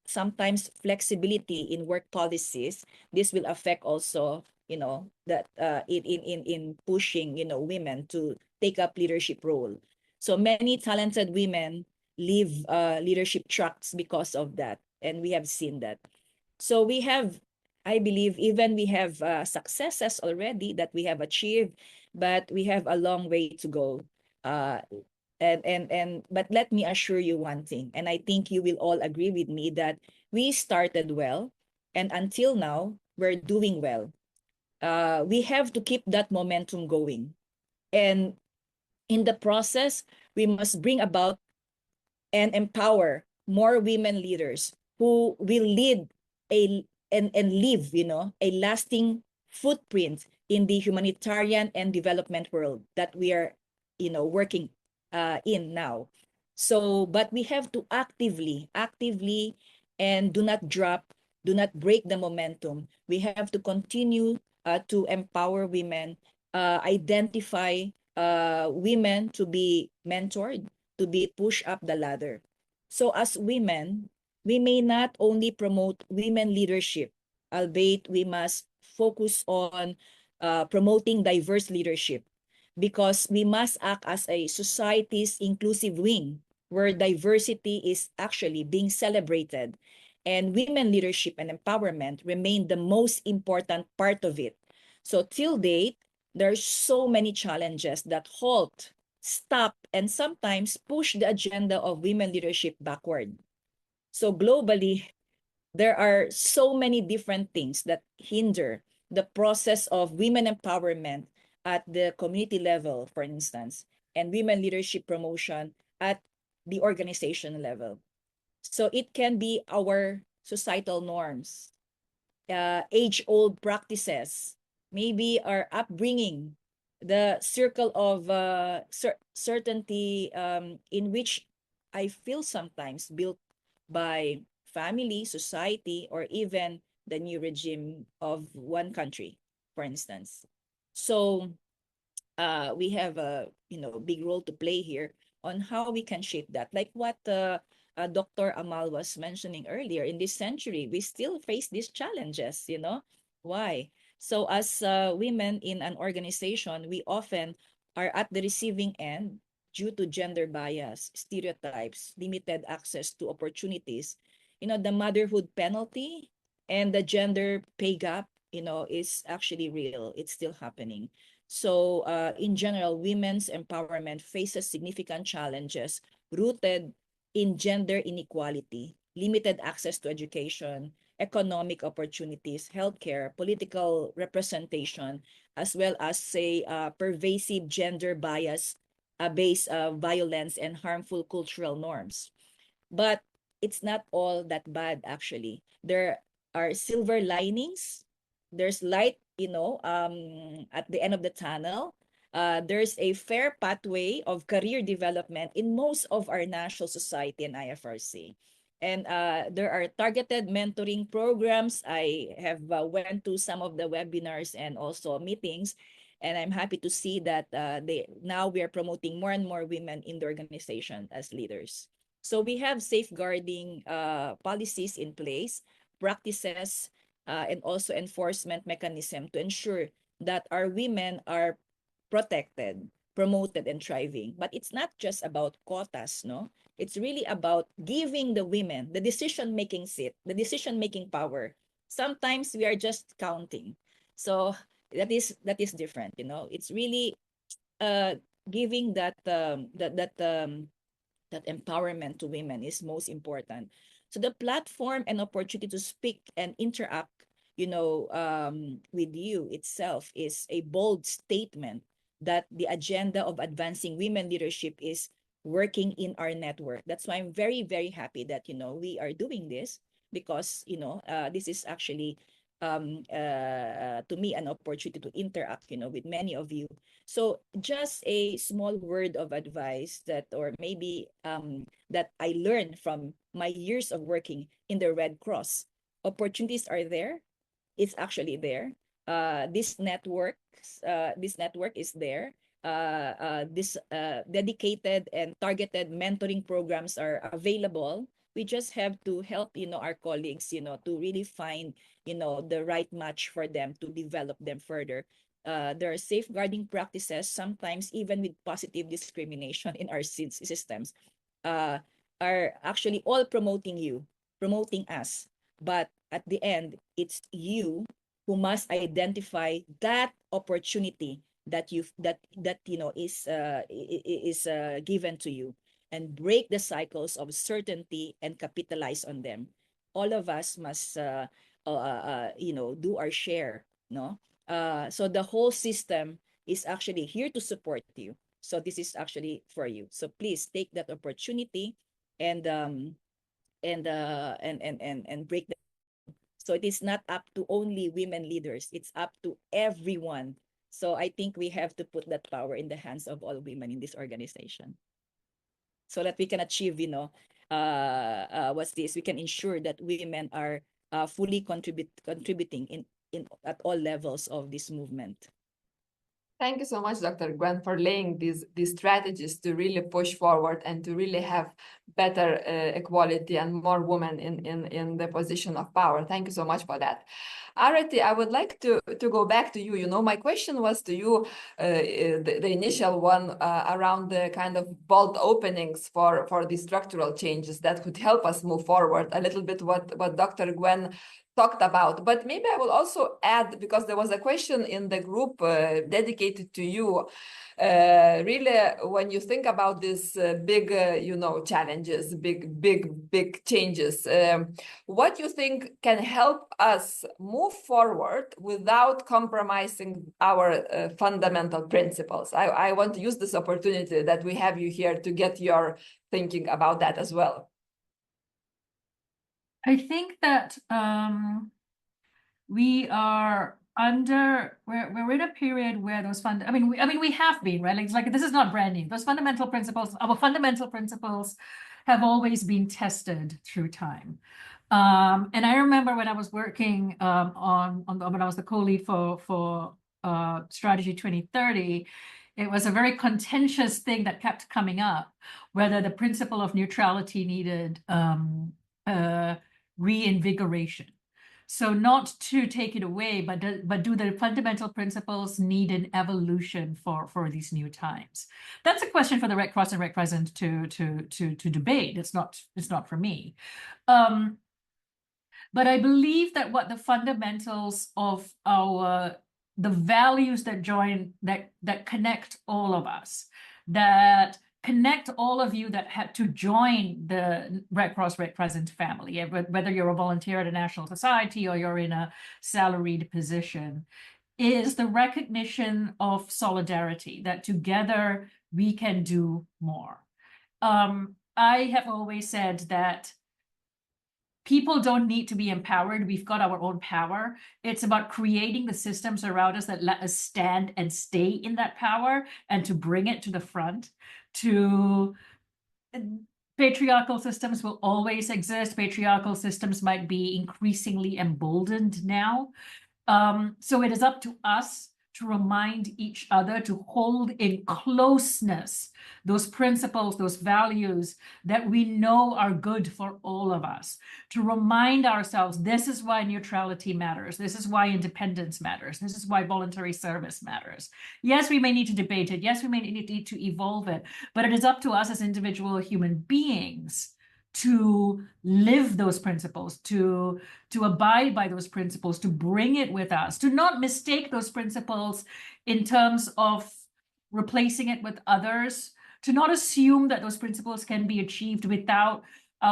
sometimes flexibility in work policies, this will affect also, you know, that in pushing, you know, women to take up leadership role. So many talented women leave leadership tracks because of that, and we have seen that. So we have, I believe, even we have successes already that we have achieved, but we have a long way to go. But let me assure you one thing, and I think you will all agree with me that we started well, and until now we're doing well. We have to keep that momentum going, and in the process, we must bring about and empower more women leaders who will lead and leave, you know, a lasting footprint in the humanitarian and development world that we are, you know, working in now. So, but we have to actively, and do not break the momentum. We have to continue to empower women, identify women to be mentored, to be pushed up the ladder. So as women, we may not only promote women leadership, albeit we must focus on promoting diverse leadership, because we must act as a society's inclusive wing where diversity is actually being celebrated, and women leadership and empowerment remain the most important part of it. So till date, there are so many challenges that halt, stop, and sometimes push the agenda of women leadership backward. So globally, there are so many different things that hinder the process of women empowerment at the community level, for instance, and women leadership promotion at the organization level. So it can be our societal norms, age-old practices, maybe our upbringing, the circle of certainty in which I feel sometimes built by family, society, or even the new regime of one country, for instance. So we have a big role to play here on how we can shape that. Like what Dr. Amal was mentioning earlier, in this century, we still face these challenges, Why? So as women in an organization, we often are at the receiving end due to gender bias, stereotypes, limited access to opportunities. The motherhood penalty and the gender pay gap, is actually real. It's still happening. So in general, women's empowerment faces significant challenges rooted in gender inequality, limited access to education, economic opportunities, healthcare, political representation, as well as, say, pervasive gender bias based violence and harmful cultural norms. But it's not all that bad, actually. There are silver linings. There's light, at the end of the tunnel. There's a fair pathway of career development in most of our national society and IFRC. And there are targeted mentoring programs. I have went to some of the webinars and also meetings, and I'm happy to see that now we are promoting more and more women in the organization as leaders. So we have safeguarding policies in place, practices, and also enforcement mechanism to ensure that our women are protected, promoted, and thriving. But it's not just about quotas, no? It's really about giving the women the decision-making seat, the decision-making power. Sometimes we are just counting. So that is different, It's really giving that empowerment to women is most important. So the platform and opportunity to speak and interact, with you itself is a bold statement that the agenda of advancing women leadership is working in our network. That's why I'm very, very happy that, we are doing this because, this is actually to me an opportunity to interact, with many of you. So just a small word of advice that, or maybe that I learned from my years of working in the Red Cross. Opportunities are there. It's actually there. This network is there. This dedicated and targeted mentoring programs are available. We just have to help, our colleagues, to really find, the right match for them to develop them further. There are safeguarding practices, sometimes even with positive discrimination in our systems, are actually all promoting you, promoting us. But at the end, it's you who must identify that opportunity that is given to you, and break the cycles of certainty and capitalize on them. All of us must do our share, no? So the whole system is actually here to support you. So this is actually for you. So please take that opportunity and break the. So it is not up to only women leaders. It's up to everyone. So I think we have to put that power in the hands of all women in this organization, so that we can achieve, what's this? We can ensure that women are fully contributing in at all levels of this movement. Thank you so much, Dr. Gwen, for laying these strategies to really push forward and to really have better equality and more women in the position of power. Thank you so much for that. Aarathi, I would like to go back to you. My question was to you, the initial one around the kind of bold openings for the structural changes that could help us move forward. A little bit what Dr. Gwen talked about, but maybe I will also add, because there was a question in the group dedicated to you. Really, when you think about these big, challenges, big changes, what you think can help us move forward without compromising our fundamental principles? I want to use this opportunity that we have you here to get your thinking about that as well. I think that we are we're in a period where those we have been, right? Like this is not brand new. Those fundamental principles, our fundamental principles have always been tested through time. And I remember when I was working when I was the co-lead for Strategy 2030, it was a very contentious thing that kept coming up, whether the principle of neutrality needed reinvigoration. So not to take it away, but do the fundamental principles need an evolution for these new times? That's a question for the Red Cross and Red Crescent to debate. It's not for me. But I believe that what the fundamentals of the values that connect all of us, that connect all of you that had to join the Red Cross Red Crescent family, whether you're a volunteer at a national society or you're in a salaried position, is the recognition of solidarity, that together we can do more. I have always said that people don't need to be empowered. We've got our own power. It's about creating the systems around us that let us stand and stay in that power and to bring it to the front. Patriarchal systems will always exist. Patriarchal systems might be increasingly emboldened now. So it is up to us to remind each other to hold in closeness those principles, those values that we know are good for all of us, to remind ourselves this is why neutrality matters, this is why independence matters, this is why voluntary service matters. Yes, we may need to debate it, yes, we may need to evolve it, but it is up to us as individual human beings to live those principles, to abide by those principles, to bring it with us, to not mistake those principles in terms of replacing it with others, to not assume that those principles can be achieved without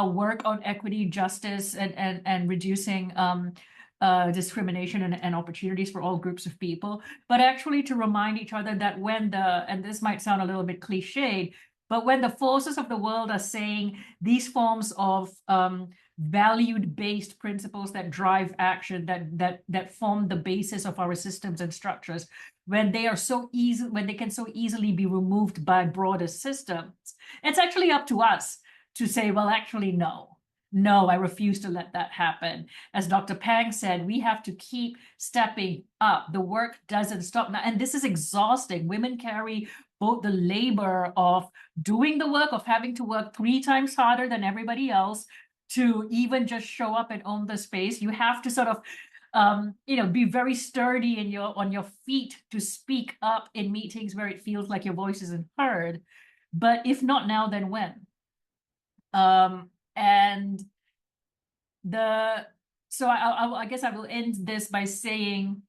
work on equity, justice, and reducing discrimination and opportunities for all groups of people, but actually to remind each other that and this might sound a little bit cliched, but when the forces of the world are saying these forms of valued-based principles that drive action, that form the basis of our systems and structures, when they can so easily be removed by broader systems, it's actually up to us to say, well, actually, no, I refuse to let that happen. As Dr. Pang said, we have to keep stepping up. The work doesn't stop now. And this is exhausting. Women carry both the labor of doing the work, of having to work 3 times harder than everybody else to even just show up and own the space. You have to sort of be very sturdy on your feet to speak up in meetings where it feels like your voice isn't heard. But if not now, then when? So I guess I will end this by saying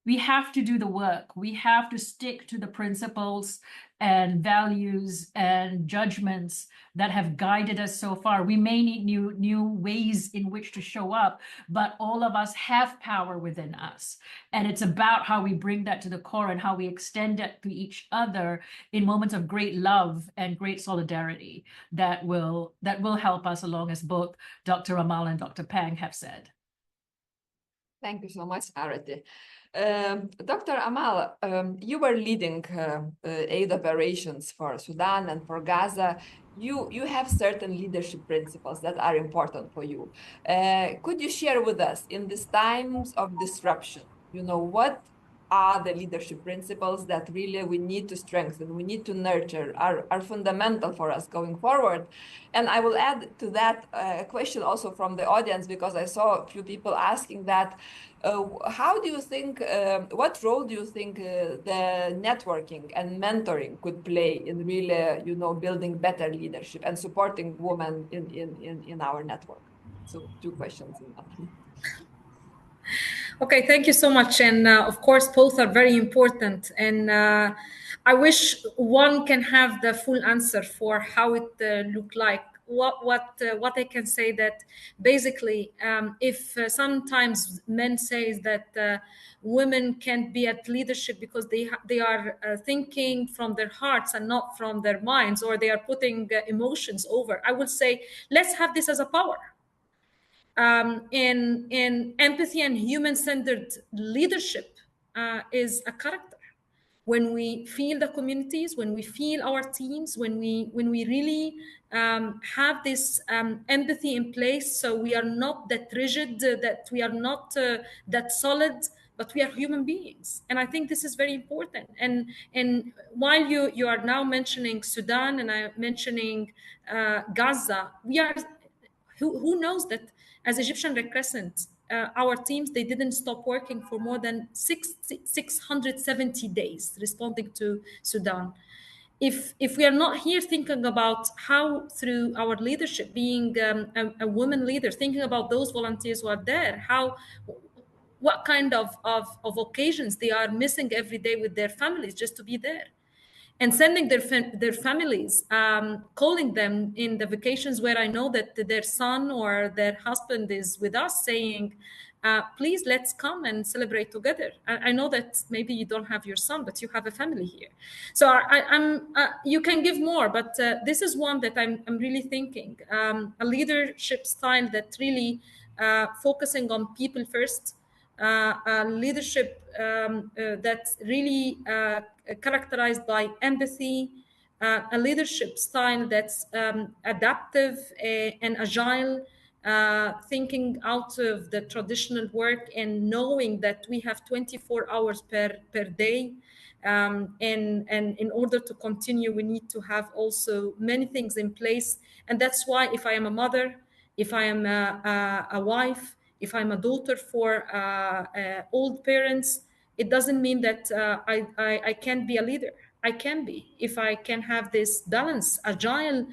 we have to do the work. We have to stick to the principles and values and judgments that have guided us so far. We may need new ways in which to show up, but all of us have power within us. And it's about how we bring that to the core and how we extend it to each other in moments of great love and great solidarity that will help us along, as both Dr. Amal and Dr. Pang have said. Thank you so much, Aarathi. Dr. Amal, you were leading aid operations for Sudan and for Gaza. You have certain leadership principles that are important for you. Could you share with us, in these times of disruption, what are the leadership principles that really we need to strengthen, we need to nurture, are fundamental for us going forward? And I will add to that a question also from the audience, because I saw a few people asking that. How do you think, what role do you think the networking and mentoring could play in really, building better leadership and supporting women in our network? So 2 questions in that. Okay, thank you so much. And of course, both are very important. And I wish one can have the full answer for how it looked like. What I can say that basically, if sometimes men say that women can't be at leadership because they are thinking from their hearts and not from their minds, or they are putting emotions over, I would say let's have this as a power. And empathy and human-centered leadership is a character. When we feel the communities, when we feel our teams, when we really have this empathy in place, so we are not that rigid, that we are not that solid, but we are human beings. And I think this is very important. And while you are now mentioning Sudan and I'm mentioning Gaza, we are, who knows that as Egyptian Red Crescent, our teams, they didn't stop working for more than 670 days responding to Sudan. If we are not here thinking about how through our leadership, being a woman leader, thinking about those volunteers who are there, what kind of occasions they are missing every day with their families just to be there, and sending their families, calling them in the vacations where I know that their son or their husband is with us, saying, please, let's come and celebrate together. I know that maybe you don't have your son, but you have a family here. So I'm you can give more, but this is one that I'm really thinking, a leadership style that really focusing on people first, leadership that's really characterized by empathy, a leadership style that's adaptive and agile, thinking out of the traditional work and knowing that we have 24 hours per day. And in order to continue, we need to have also many things in place. And that's why if I am a mother, if I am a wife, if I'm a daughter for old parents, it doesn't mean that I can't be a leader. I can be, if I can have this balance, agile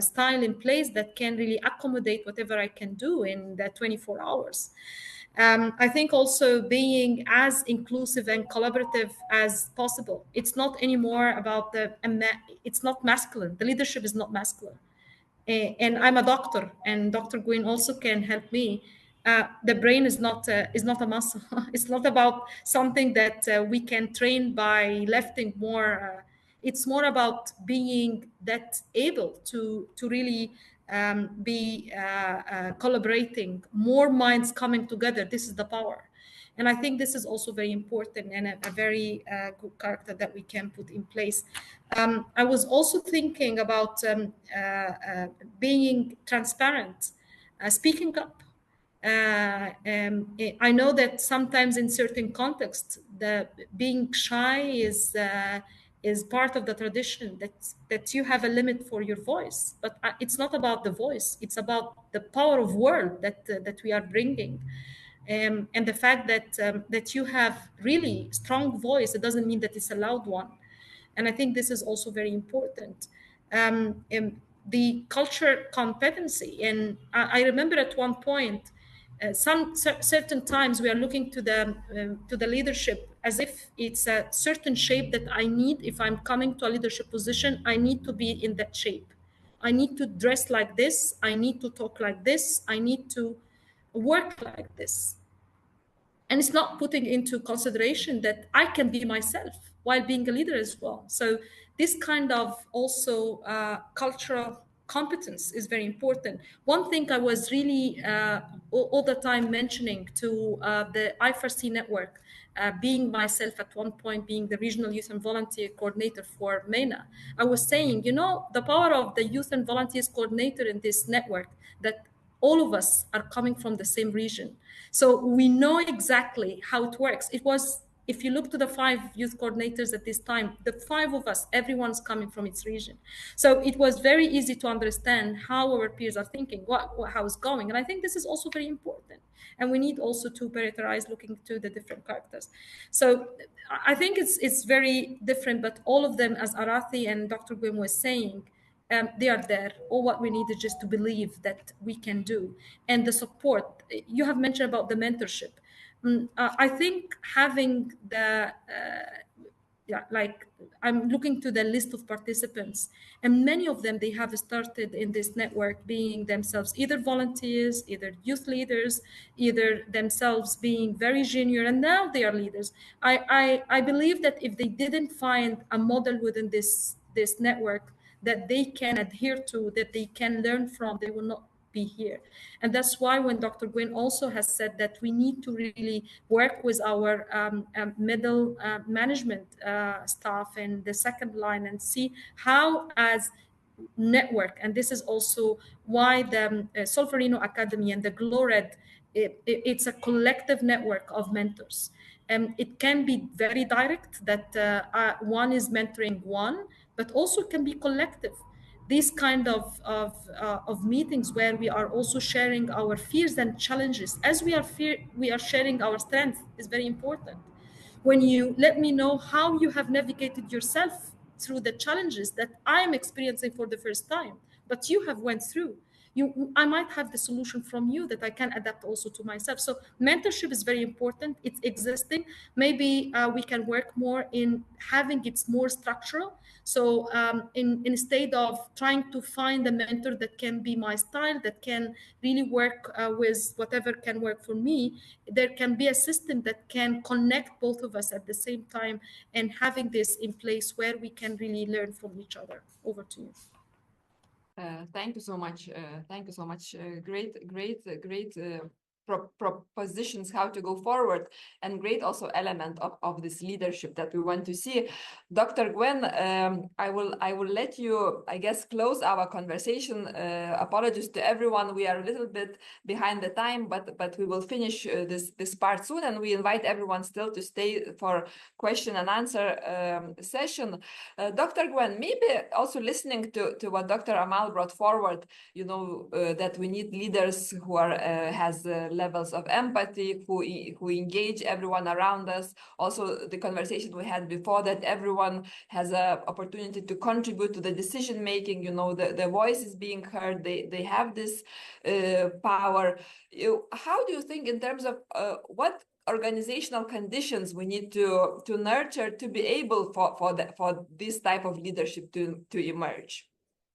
style in place that can really accommodate whatever I can do in the 24 hours. I think also being as inclusive and collaborative as possible. It's not anymore about it's not masculine. The leadership is not masculine. And I'm a doctor, and Dr. Gwyn also can help me. The brain is not a muscle. It's not about something that we can train by lifting more. It's more about being that able to really be collaborating, more minds coming together. This is the power. And I think this is also very important and a very good character that we can put in place. I was also thinking about being transparent, speaking up. I know that sometimes in certain contexts, being shy is part of the tradition, that you have a limit for your voice. But it's not about the voice; it's about the power of word that we are bringing. And the fact that you have really strong voice, it doesn't mean that it's a loud one. And I think this is also very important. The culture competency, and I remember at one point, certain times we are looking to the leadership as if it's a certain shape that I need. If I'm coming to a leadership position, I need to be in that shape. I need to dress like this. I need to talk like this. I need to work like this. And it's not putting into consideration that I can be myself while being a leader as well. So this kind of also cultural competence is very important. One thing I was really all the time mentioning to the I4C network, being myself at one point, being the regional youth and volunteer coordinator for MENA, I was saying, the power of the youth and volunteers coordinator in this network, that all of us are coming from the same region. So we know exactly how it works. It was, if you look to the 5 youth coordinators at this time, the 5 of us, everyone's coming from its region. So it was very easy to understand how our peers are thinking, how it's going. And I think this is also very important. And we need also to prioritize looking to the different characters. So I think it's very different, but all of them, as Aarathi and Dr. Gwyn was saying, they are there. All what we need is just to believe that we can do, and the support. You have mentioned about the mentorship. I think having the yeah, like I'm looking to the list of participants, and many of them, they have started in this network being themselves either volunteers, either youth leaders, either themselves being very junior, and now they are leaders. I believe that if they didn't find a model within this network that they can adhere to, that they can learn from, they will not be here. And that's why when Dr. Gwen also has said that we need to really work with our middle management staff and the second line and see how as network, and this is also why the Solferino Academy and the GLORED, it's a collective network of mentors. It can be very direct that one is mentoring one, but also can be collective. These kind of meetings where we are also sharing our fears and challenges, as we are sharing our strengths, is very important. When you let me know how you have navigated yourself through the challenges that I'm experiencing for the first time, but you have went through, I might have the solution from you that I can adapt also to myself. So mentorship is very important. It's existing. Maybe we can work more in having it more structural. So instead of trying to find a mentor that can be my style, that can really work with whatever can work for me, there can be a system that can connect both of us at the same time, and having this in place where we can really learn from each other. Over to you. Thank you so much. Thank you so much. Great propositions how to go forward, and great also element of this leadership that we want to see. Dr. Gwen, I will let you, I guess, close our conversation. Apologies to everyone. We are a little bit behind the time, but we will finish this part soon, and we invite everyone still to stay for question and answer session. Dr. Gwen, maybe also listening to what Dr. Amal brought forward, that we need leaders who are has levels of empathy, who engage everyone around us. Also, the conversation we had before, that everyone has an opportunity to contribute to the decision making. The voice is being heard. They have this power. How do you think, in terms of what organizational conditions we need to nurture to be able for this type of leadership to emerge?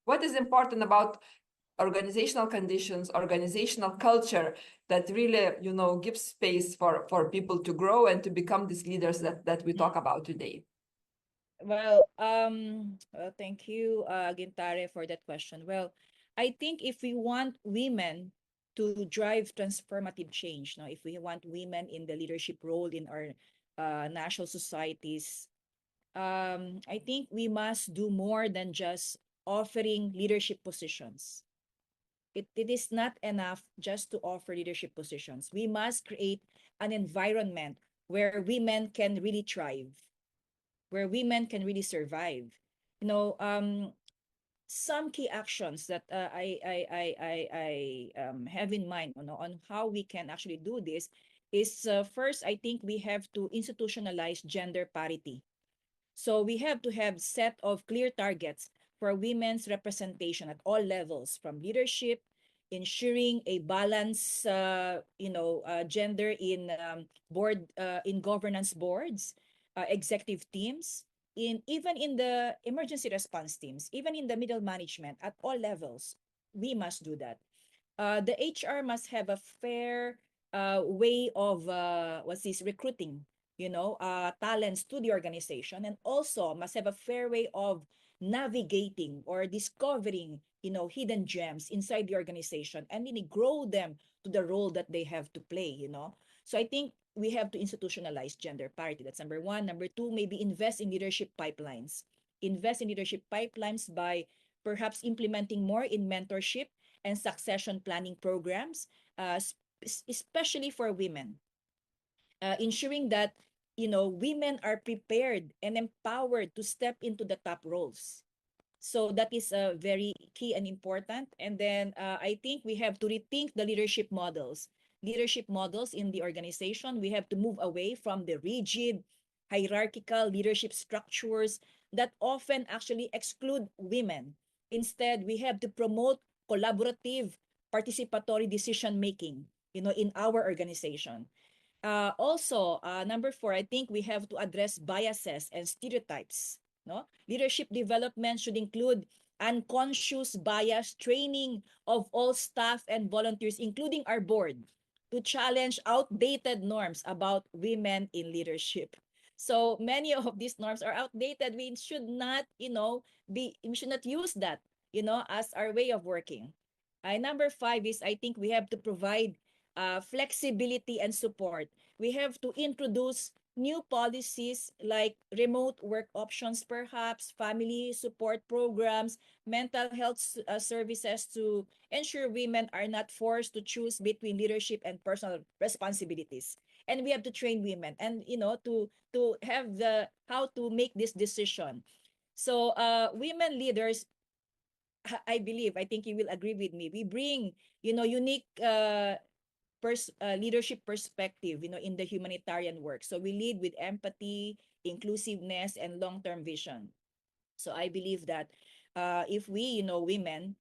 What is important about organizational conditions, organizational culture, that really gives space for people to grow and to become these leaders that we talk about today? Well, thank you, Gintare, for that question. Well, I think if we want women to drive transformative change, if we want women in the leadership role in our national societies, I think we must do more than just offering leadership positions. It is not enough just to offer leadership positions. We must create an environment where women can really thrive, where women can really survive. Some key actions that I have in mind on how we can actually do this is, first, I think we have to institutionalize gender parity. So we have to have set of clear targets for women's representation at all levels, from leadership, ensuring a balance, gender in in governance boards, executive teams, even in the emergency response teams, even in the middle management at all levels. We must do that. The HR must have a fair way of recruiting, talents to the organization, and also must have a fair way of navigating or discovering, hidden gems inside the organization, and really grow them to the role that they have to play. So I think we have to institutionalize gender parity. That's number one. Number two, maybe invest in leadership pipelines. Invest in leadership pipelines by perhaps implementing more in mentorship and succession planning programs, especially for women. Ensuring that women are prepared and empowered to step into the top roles. So that is very key and important. And then I think we have to rethink the leadership models. Leadership models in the organization. We have to move away from the rigid, hierarchical leadership structures that often actually exclude women Instead, we have to promote collaborative, participatory decision making, in our organization. Also, number 4, I think we have to address biases and stereotypes. No, leadership development should include unconscious bias training of all staff and volunteers, including our board, to challenge outdated norms about women in leadership. So many of these norms are outdated. We should not, we should not use that, as our way of working. Number 5 is, I think we have to provide flexibility and support. We have to introduce new policies like remote work options, perhaps family support programs, mental health services, to ensure women are not forced to choose between leadership and personal responsibilities. And we have to train women and, to have how to make this decision. So women leaders, I believe, I think you will agree with me, we bring, unique leadership perspective, in the humanitarian work. So we lead with empathy, inclusiveness, and long-term vision. So I believe that if we, women,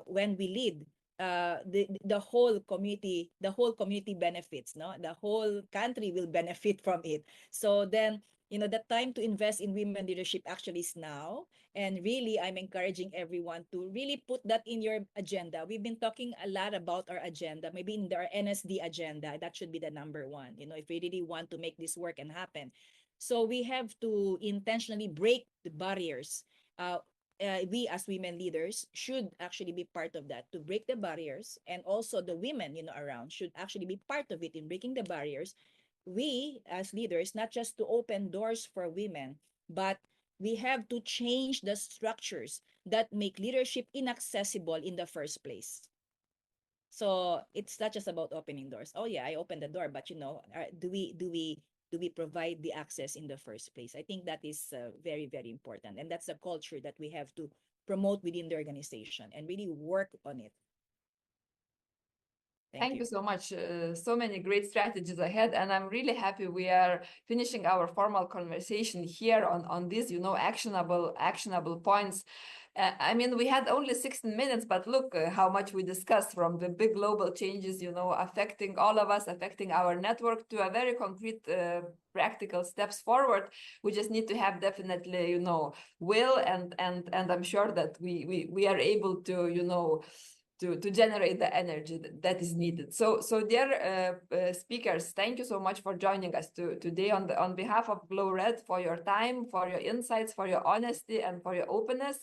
when we lead, the whole community benefits, no? The whole country will benefit from it. So then, the time to invest in women leadership actually is now. And really, I'm encouraging everyone to really put that in your agenda. We've been talking a lot about our agenda, maybe in our NSD agenda. That should be the number 1, if we really want to make this work and happen. So we have to intentionally break the barriers. We as women leaders should actually be part of that, to break the barriers. And also the women, around should actually be part of it in breaking the barriers. We as leaders, not just to open doors for women, but we have to change the structures that make leadership inaccessible in the first place. So it's not just about opening doors. Oh yeah, I opened the door, but do we provide the access in the first place? I think that is very, very important. And that's a culture that we have to promote within the organization and really work on it. Thank you so much. So many great strategies ahead, and I'm really happy we are finishing our formal conversation here on these, actionable points. I mean, we had only 16 minutes, but look how much we discussed, from the big global changes, affecting all of us, affecting our network, to a very concrete, practical steps forward. We just need to have definitely, will, and I'm sure that we are able to, to generate the energy that is needed. So dear speakers, thank you so much for joining us today on behalf of Glow Red, for your time, for your insights, for your honesty, and for your openness.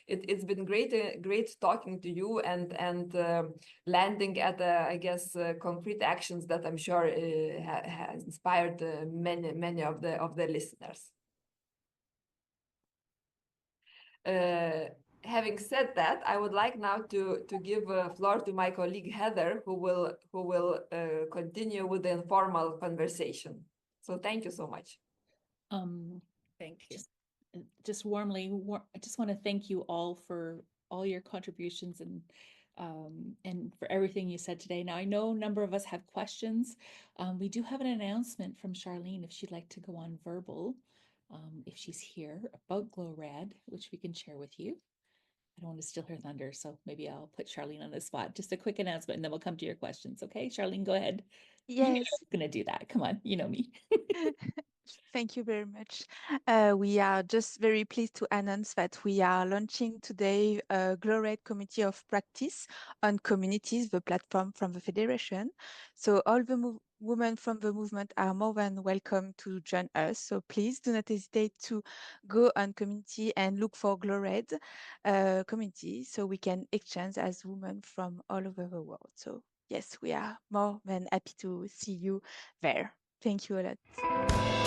It's been great talking to you and landing at I guess concrete actions that I'm sure has inspired many of the listeners. Having said that, I would like now to give floor to my colleague Heather, who will continue with the informal conversation. So thank you so much. Thank you. Just warmly, I just want to thank you all for all your contributions and for everything you said today. Now, I know a number of us have questions. We do have an announcement from Charlene, if she'd like to go on verbal, if she's here, about Glow Red, which we can share with you. I don't want to steal her thunder, so maybe I'll put Charlene on the spot. Just a quick announcement, and then we'll come to your questions. Okay, Charlene, go ahead. Yes. I'm going to do that. Come on, you know me. Thank you very much. We are just very pleased to announce that we are launching today a Glow Red Committee of Practice on Communities, the platform from the Federation. So all the women from the movement are more than welcome to join us. So please do not hesitate to go on community and look for Glow Red community, so we can exchange as women from all over the world. So yes, we are more than happy to see you there. Thank you a lot.